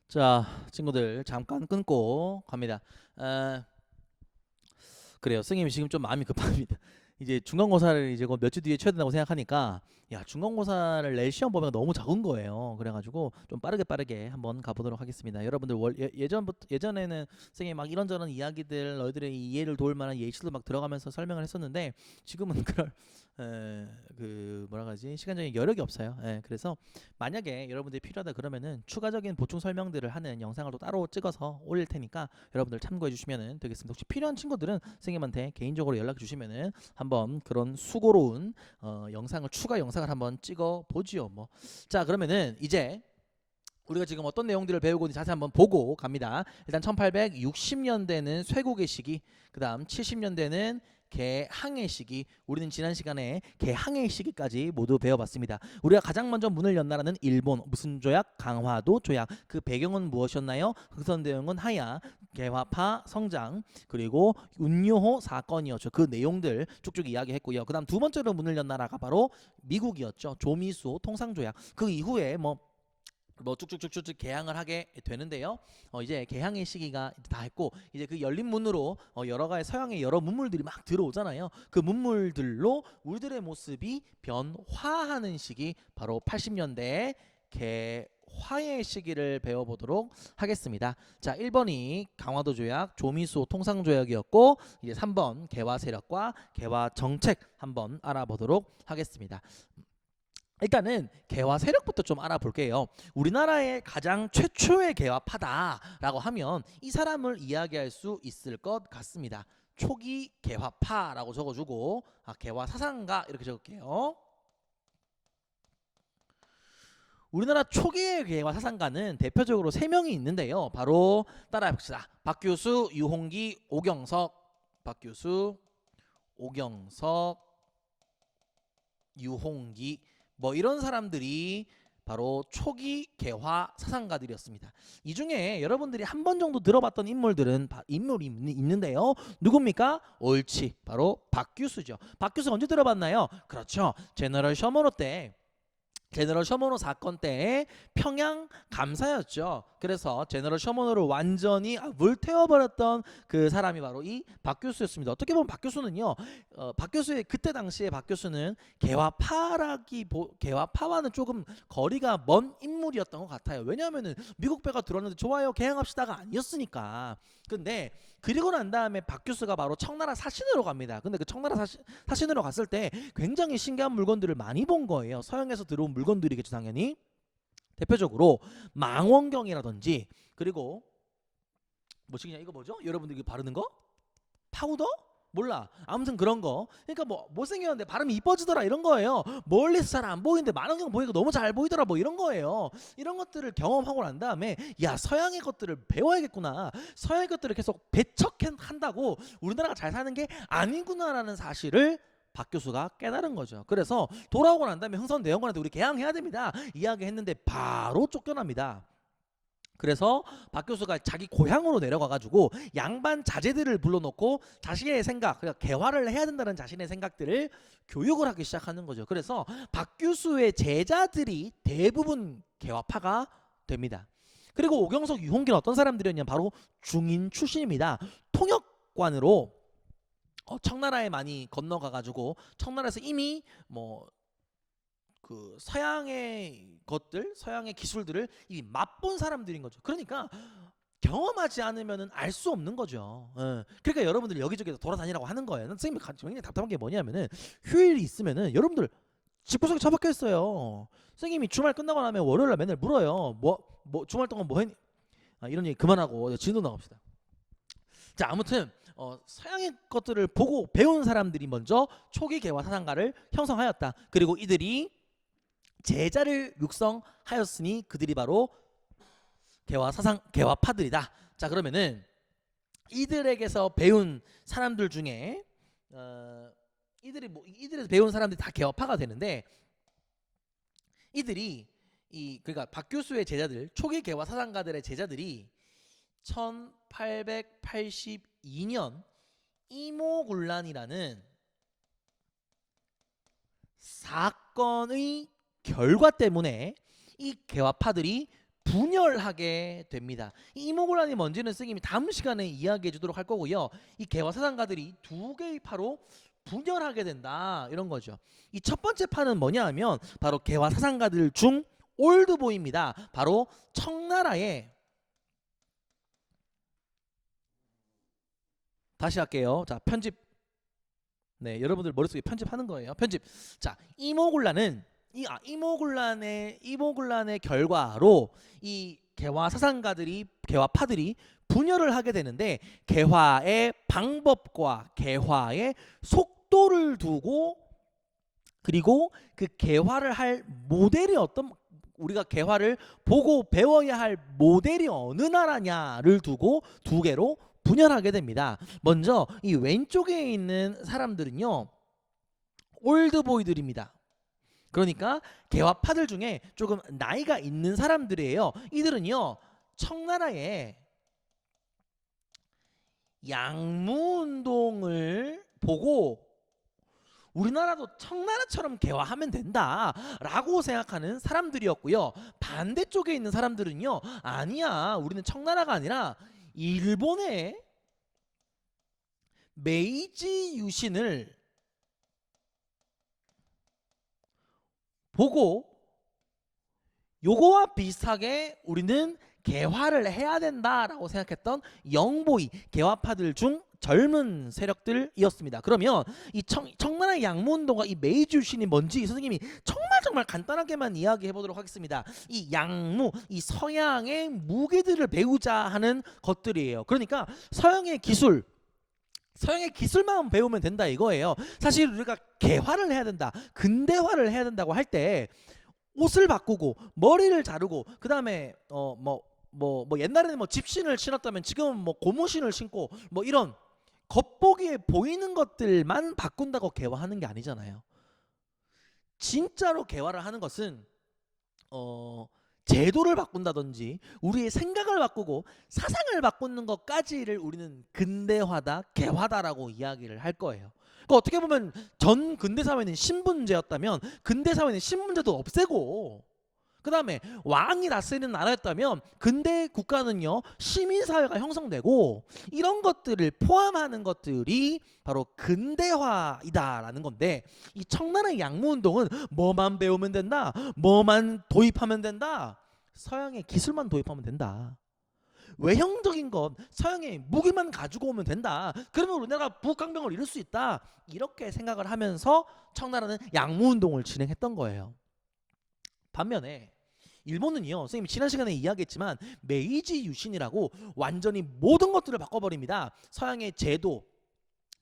자, 친구들 잠깐 끊고 갑니다. 아, 그래요. 선생님이 지금 좀 마음이 급합니다. 이제 중간고사를 이제 몇 주 뒤에 쳐야 된다고 생각하니까 야 중간고사를 낼 시험 범위가 너무 적은 거예요. 그래가지고 좀 빠르게 한번 가보도록 하겠습니다. 여러분들 예전에는 선생님이 막 이런저런 이야기들 너희들의 이해를 도울 만한 예시도 막 들어가면서 설명을 했었는데 지금은 그럴 그 뭐라 그러지 시간적인 여력이 없어요. 그래서 만약에 여러분들이 필요하다 그러면은 추가적인 보충 설명들을 하는 영상을 또 따로 찍어서 올릴 테니까 여러분들 참고해 주시면 되겠습니다. 혹시 필요한 친구들은 선생님한테 개인적으로 연락 주시면은 한번 그런 수고로운 추가 영상을 한번 찍어 보지요. 뭐. 자, 그러면은 이제 우리가 지금 어떤 내용들을 배우고 있는지 자세히 한번 보고 갑니다. 일단 1860년대는 쇠국의 시기, 그 다음 70년대는 개항의 시기, 우리는 지난 시간에 개항의 시기까지 모두 배워봤습니다. 우리가 가장 먼저 문을 연 나라는 일본, 무슨 조약? 강화도 조약. 그 배경은 무엇이었나요? 흑선 대응은 하야, 개화파 성장, 그리고 운요호 사건이었죠. 그 내용들 쭉쭉 이야기했고요. 그 다음 두 번째로 문을 연 나라가 바로 미국이었죠. 조미수 통상조약. 그 이후에 뭐 쭉쭉쭉쭉 개항을 하게 되는데요. 이제 개항의 시기가 다 했고 이제 그 열린 문으로 여러 가지 서양의 여러 문물들이 막 들어오잖아요. 그 문물들로 우리들의 모습이 변화하는 시기 바로 80년대 개화의 시기를 배워보도록 하겠습니다. 자, 1번이 강화도 조약, 조미수 통상 조약이었고 이제 3번 개화 세력과 개화 정책 한번 알아보도록 하겠습니다. 일단은 개화 세력부터 좀 알아볼게요. 우리나라의 가장 최초의 개화파다라고 하면 이 사람을 이야기할 수 있을 것 같습니다. 초기 개화파라고 적어주고 개화 사상가 이렇게 적을게요. 우리나라 초기의 개화 사상가는 대표적으로 3명이 있는데요. 바로 따라해봅시다. 박규수, 유홍기, 오경석. 박규수, 오경석, 유홍기 뭐 이런 사람들이 바로 초기 개화 사상가들이었습니다. 이 중에 여러분들이 한 번 정도 들어봤던 인물이 있는데요. 누굽니까? 옳지. 바로 박규수죠. 박규수 언제 들어봤나요? 그렇죠. 제너럴 셔먼호 때 제너럴 셔먼호 사건 때 평양 감사였죠. 그래서 제너럴 셔먼호를 완전히 물태워버렸던 그 사람이 바로 이 박교수였습니다. 어떻게 보면 박교수는요, 박교수의 그때 당시에 박교수는 개화파와는 조금 거리가 먼 인물이었던 것 같아요. 왜냐하면은 미국 배가 들어왔는데 좋아요 개항합시다가 아니었으니까. 근데 그리고 난 다음에 박교수가 바로 청나라 사신으로 갑니다. 근데 그 청나라 사신으로 갔을 때 굉장히 신기한 물건들을 많이 본 거예요. 서양에서 들어온 물건들이겠죠, 당연히. 대표적으로 망원경이라든지 그리고 뭐시냐 이거 뭐죠? 여러분들이 바르는 거? 파우더? 몰라. 아무튼 그런 거. 그러니까 뭐 못생겼는데 발음이 이뻐지더라 이런 거예요. 멀리서 잘 안 보이는데 망원경 보니까 너무 잘 보이더라 뭐 이런 거예요. 이런 것들을 경험하고 난 다음에 야 서양의 것들을 배워야겠구나. 서양의 것들을 계속 배척한다고 우리나라가 잘 사는 게 아니구나라는 사실을 박 교수가 깨달은 거죠. 그래서 돌아오고 난 다음에 흥선대원군한테 우리 개항해야 됩니다. 이야기했는데 바로 쫓겨납니다. 그래서 박 교수가 자기 고향으로 내려가가지고 양반 자제들을 불러놓고 자신의 생각, 그러니까 개화를 해야 된다는 자신의 생각들을 교육을 하기 시작하는 거죠. 그래서 박 교수의 제자들이 대부분 개화파가 됩니다. 그리고 오경석, 유홍기는 어떤 사람들이었냐면 바로 중인 출신입니다. 통역관으로 청나라에 많이 건너가가지고 청나라에서 이미 뭐 그 서양의 것들, 서양의 기술들을 이미 맛본 사람들인 거죠. 그러니까 경험하지 않으면은 알 수 없는 거죠. 그러니까 여러분들 여기저기 돌아다니라고 하는 거예요. 선생님이 굉장히 답답한 게 뭐냐면은 휴일이 있으면은 여러분들 집구석에 처박혀 있어요. 선생님이 주말 끝나고 나면 월요일날 맨날 물어요. 뭐 주말 동안 뭐 했니? 이런 얘기 그만하고 진도 나갑시다. 자, 아무튼 서양의 것들을 보고 배운 사람들이 먼저 초기 개화 사상가를 형성하였다. 그리고 이들이 제자를 육성하였으니 그들이 바로 개화파들이다. 자, 그러면은 이들에게서 배운 사람들 중에 이들에서 배운 사람들이 다 개화파가 되는데 이들이 그러니까 박 교수의 제자들 초기 개화 사상가들의 제자들이 1882년 이모군란이라는 사건의 결과 때문에 이 개화파들이 분열하게 됩니다. 이 이모곤란이 뭔지는 선생님이 다음 시간에 이야기해 주도록 할 거고요. 이 개화 사상가들이 두 개의 파로 분열하게 된다 이런 거죠. 이 첫 번째 파는 뭐냐 하면 바로 개화 사상가들 중 올드보이입니다. 바로 청나라의, 다시 할게요. 자, 편집. 네, 여러분들 머릿속에 편집하는 거예요. 편집. 자, 이모곤란은 이모곤란의 결과로 이 개화 사상가들이, 개화파들이 분열을 하게 되는데, 개화의 방법과 개화의 속도를 두고, 그리고 그 개화를 할 모델이 어떤, 우리가 개화를 보고 배워야 할 모델이 어느 나라냐를 두고 두 개로 분열하게 됩니다. 먼저 이 왼쪽에 있는 사람들은요, 올드보이들입니다. 그러니까 개화파들 중에 조금 나이가 있는 사람들이에요. 이들은요, 청나라의 양무운동을 보고 우리나라도 청나라처럼 개화하면 된다라고 생각하는 사람들이었고요. 반대쪽에 있는 사람들은요, 아니야, 우리는 청나라가 아니라 일본의 메이지 유신을 보고 요거와 비슷하게 우리는 개화를 해야 된다라고 생각했던 영보이, 개화파들 중 젊은 세력들이었습니다. 그러면 이 청나라 양무운동과 이 메이지 유신이 뭔지 선생님이 정말 간단하게만 이야기해 보도록 하겠습니다. 이 양무, 이 서양의 무기들을 배우자 하는 것들이에요. 그러니까 서양의 기술만 배우면 된다 이거예요. 사실 우리가 개화를 해야 된다, 근대화를 해야 된다고 할 때 옷을 바꾸고 머리를 자르고 그다음에 옛날에는 뭐 집신을 신었다면 지금은 뭐 고무신을 신고 뭐 이런 겉보기에 보이는 것들만 바꾼다고 개화하는 게 아니잖아요. 진짜로 개화를 하는 것은 제도를 바꾼다든지 우리의 생각을 바꾸고 사상을 바꾸는 것까지를 우리는 근대화다, 개화다라고 이야기를 할 거예요. 그러니까 어떻게 보면 전 근대 사회는 신분제였다면 근대 사회는 신분제도 없애고, 그 다음에 왕이 다스리는 나라였다면 근대 국가는요, 시민사회가 형성되고, 이런 것들을 포함하는 것들이 바로 근대화이다라는 건데, 이 청나라의 양무운동은 뭐만 배우면 된다, 뭐만 도입하면 된다, 서양의 기술만 도입하면 된다, 외형적인 것, 서양의 무기만 가지고 오면 된다, 그러면 우리나라가 북강병을 이룰 수 있다, 이렇게 생각을 하면서 청나라는 양무운동을 진행했던 거예요. 반면에 일본은요, 선생님이 지난 시간에 이야기했지만 메이지 유신이라고 완전히 모든 것들을 바꿔버립니다. 서양의 제도,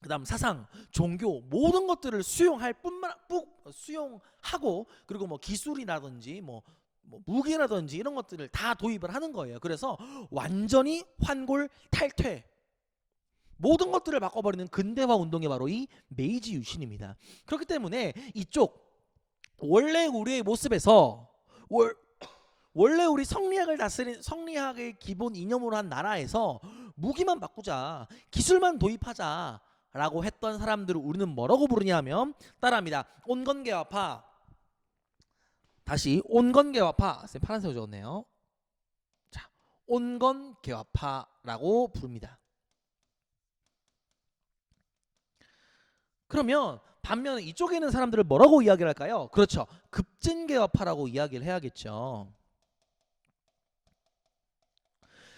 그 다음 사상, 종교, 모든 것들을 수용하고, 그리고 뭐 기술이라든지 뭐 무기라든지 이런 것들을 다 도입을 하는 거예요. 그래서 완전히 환골탈퇴, 모든 것들을 바꿔버리는 근대화 운동이 바로 이 메이지 유신입니다. 그렇기 때문에 이쪽 원래 우리의 모습에서 원래 우리 성리학을 다스린, 성리학의 기본 이념으로 한 나라에서 무기만 바꾸자, 기술만 도입하자 라고 했던 사람들을 우리는 뭐라고 부르냐면, 따라합니다. 온건개화파. 다시 온건개화파. 쌤 파란색으로 적었네요. 자, 온건개화파라고 부릅니다. 그러면 반면에 이쪽에 있는 사람들을 뭐라고 이야기를 할까요? 그렇죠, 급진개화파라고 이야기를 해야겠죠.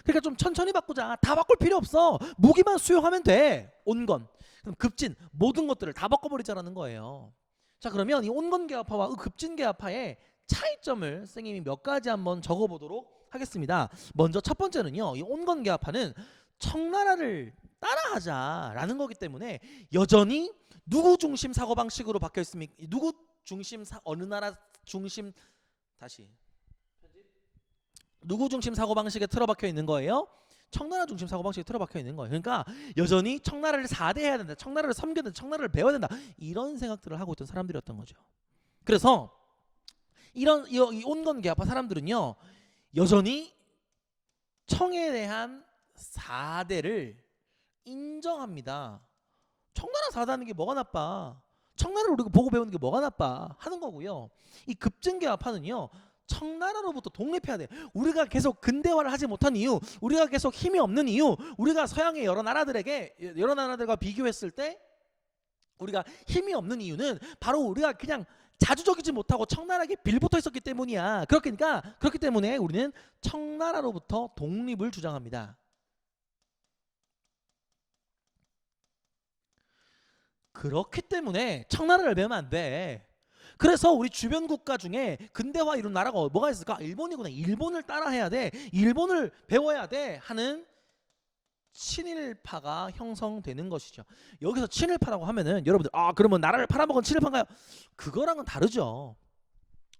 그러니까 좀 천천히 바꾸자, 다 바꿀 필요 없어, 무기만 수용하면 돼, 온건. 그럼 급진, 모든 것들을 다 바꿔버리자라는 거예요. 자, 그러면 이 온건개화파와 급진개화파의 차이점을 선생님이 몇 가지 한번 적어보도록 하겠습니다. 먼저 첫 번째는요, 이 온건개화파는 청나라를 따라하자라는 거기 때문에 여전히 누구 중심 사고방식으로 박혀 있습니까? 누구 중심, 어느 나라 중심, 다시 누구 중심 사고방식에 틀어박혀 있는 거예요? 청나라 중심 사고방식에 틀어박혀 있는 거예요. 그러니까 여전히 청나라를 4대해야 된다, 청나라를 섬겨야 된다, 청나라를 배워야 된다, 이런 생각들을 하고 있던 사람들이었던 거죠. 그래서 이 온건개화파 사람들은요, 여전히 청에 대한 4대를 인정합니다. 청나라 4대하는 게 뭐가 나빠, 청나라를 우리가 보고 배우는 게 뭐가 나빠 하는 거고요. 이 급진개화파는요, 청나라로부터 독립해야 돼. 우리가 계속 근대화를 하지 못한 이유, 우리가 계속 힘이 없는 이유, 우리가 서양의 여러 나라들과 비교했을 때 우리가 힘이 없는 이유는 바로 우리가 그냥 자주적이지 못하고 청나라에게 빌붙어 있었기 때문이야. 그렇기 때문에 우리는 청나라로부터 독립을 주장합니다. 그렇기 때문에 청나라를 배우면 안 돼. 그래서 우리 주변 국가 중에 근대화 이룬 나라가 뭐가 있을까? 일본이구나. 일본을 따라해야 돼. 일본을 배워야 돼. 하는 친일파가 형성되는 것이죠. 여기서 친일파라고 하면은 여러분들 그러면 나라를 팔아먹은 친일파인가요? 그거랑은 다르죠.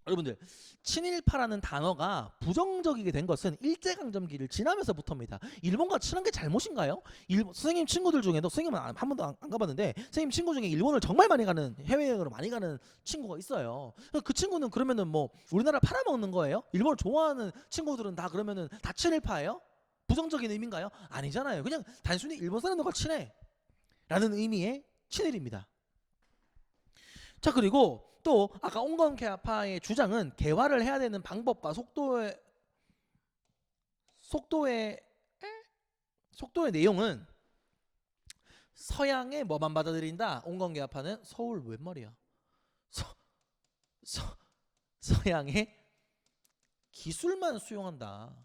여러분들 친일파라는 단어가 부정적이게 된 것은 일제강점기를 지나면서부터입니다. 일본과 친한 게 잘못인가요? 선생님 친구들 중에도, 선생님은 한 번도 안 가봤는데 선생님 친구 중에 일본을 정말 많이 가는, 해외여행으로 많이 가는 친구가 있어요. 그 친구는 그러면은 뭐 우리나라 팔아먹는 거예요? 일본을 좋아하는 친구들은 다 그러면은 다 친일파예요? 부정적인 의미인가요? 아니잖아요. 그냥 단순히 일본 사람들과 친해 라는 의미의 친일입니다. 자, 그리고 또 아까 온건개화파의 주장은 개화를 해야 되는 방법과 속도의 내용은 서양의 뭐만 받아들인다. 온건개화파는 서울 웬 말이야? 서양의 기술만 수용한다.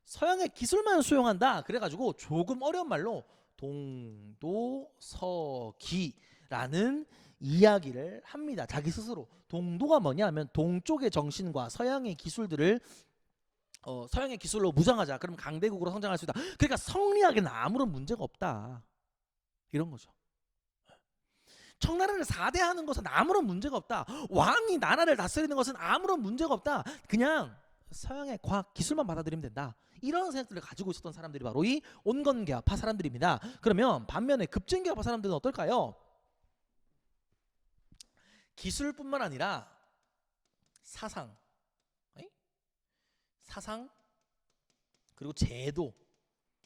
서양의 기술만 수용한다. 그래가지고 조금 어려운 말로 동도서기라는 이야기를 합니다. 자기 스스로. 동도가 뭐냐면 동쪽의 정신과 서양의 기술들을 서양의 기술로 무장하자. 그럼 강대국으로 성장할 수 있다. 그러니까 성리학에는 아무런 문제가 없다. 이런 거죠. 청나라를 4대하는 것은 아무런 문제가 없다. 왕이 나라를 다스리는 것은 아무런 문제가 없다. 그냥 서양의 과학 기술만 받아들이면 된다. 이런 생각들을 가지고 있었던 사람들이 바로 이 온건개화파 사람들입니다. 그러면 반면에 급진개화파 사람들은 어떨까요? 기술뿐만 아니라 사상 그리고 제도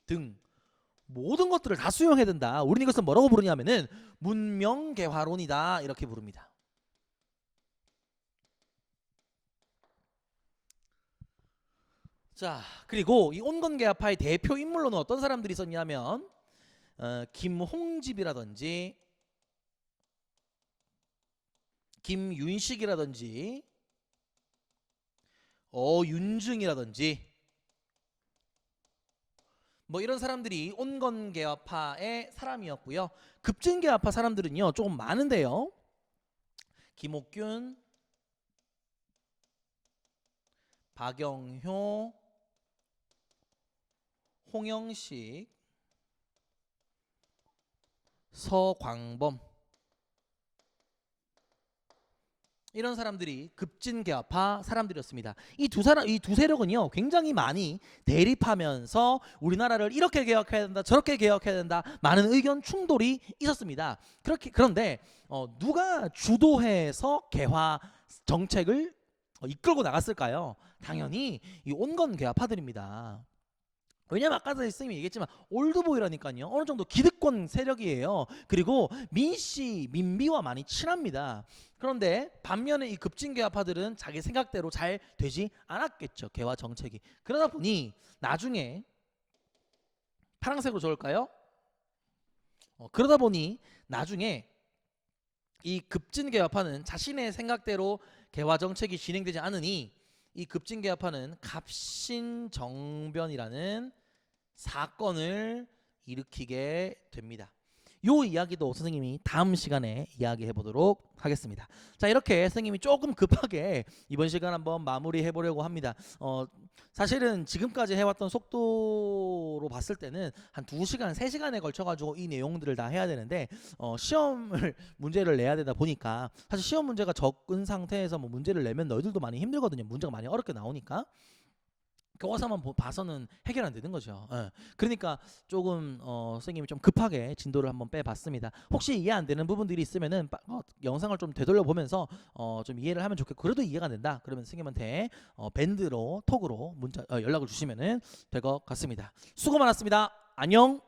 등 모든 것들을 다 수용해야 된다. 우리는 이것을 뭐라고 부르냐면은 문명개화론이다 이렇게 부릅니다. 자, 그리고 이 온건개화파의 대표 인물로는 어떤 사람들이 있었냐면 김홍집이라든지 김윤식이라든지 어윤증이라든지 뭐 이런 사람들이 온건개화파의 사람이었고요. 급진개화파 사람들은요 조금 많은데요. 김옥균, 박영효, 홍영식, 서광범 이런 사람들이 급진개화파 사람들이었습니다. 이 두 세력은요 굉장히 많이 대립하면서 우리나라를 이렇게 개혁해야 된다, 저렇게 개혁해야 된다, 많은 의견 충돌이 있었습니다. 그런데 누가 주도해서 개화 정책을 이끌고 나갔을까요? 당연히 이 온건개화파들입니다. 왜냐면 아까 선생님이 얘기했지만 올드보이라니까요. 어느 정도 기득권 세력이에요. 그리고 민비와 많이 친합니다. 그런데 반면에 이 급진개화파들은 자기 생각대로 잘 되지 않았겠죠. 개화 정책이. 그러다 보니 나중에 파란색으로 적을까요? 그러다 보니 나중에 이 급진개화파는 자신의 생각대로 개화 정책이 진행되지 않으니 이 급진개화파는 갑신정변이라는 사건을 일으키게 됩니다. 요 이야기도 선생님이 다음 시간에 이야기해 보도록 하겠습니다. 자, 이렇게 선생님이 조금 급하게 이번 시간 한번 마무리해 보려고 합니다. 사실은 지금까지 해왔던 속도로 봤을 때는 한 2시간, 3시간에 걸쳐가지고 이 내용들을 다 해야 되는데 문제를 내야 되다 보니까 사실 시험 문제가 적은 상태에서 뭐 문제를 내면 너희들도 많이 힘들거든요. 문제가 많이 어렵게 나오니까. 교과서만 봐서는 해결 안 되는 거죠. 그러니까 조금 선생님이 좀 급하게 진도를 한번 빼봤습니다. 혹시 이해 안 되는 부분들이 있으면은 영상을 좀 되돌려 보면서 좀 이해를 하면 좋겠고, 그래도 이해가 안 된다 그러면 선생님한테 밴드로 톡으로 연락을 주시면은 될 것 같습니다. 수고 많았습니다. 안녕.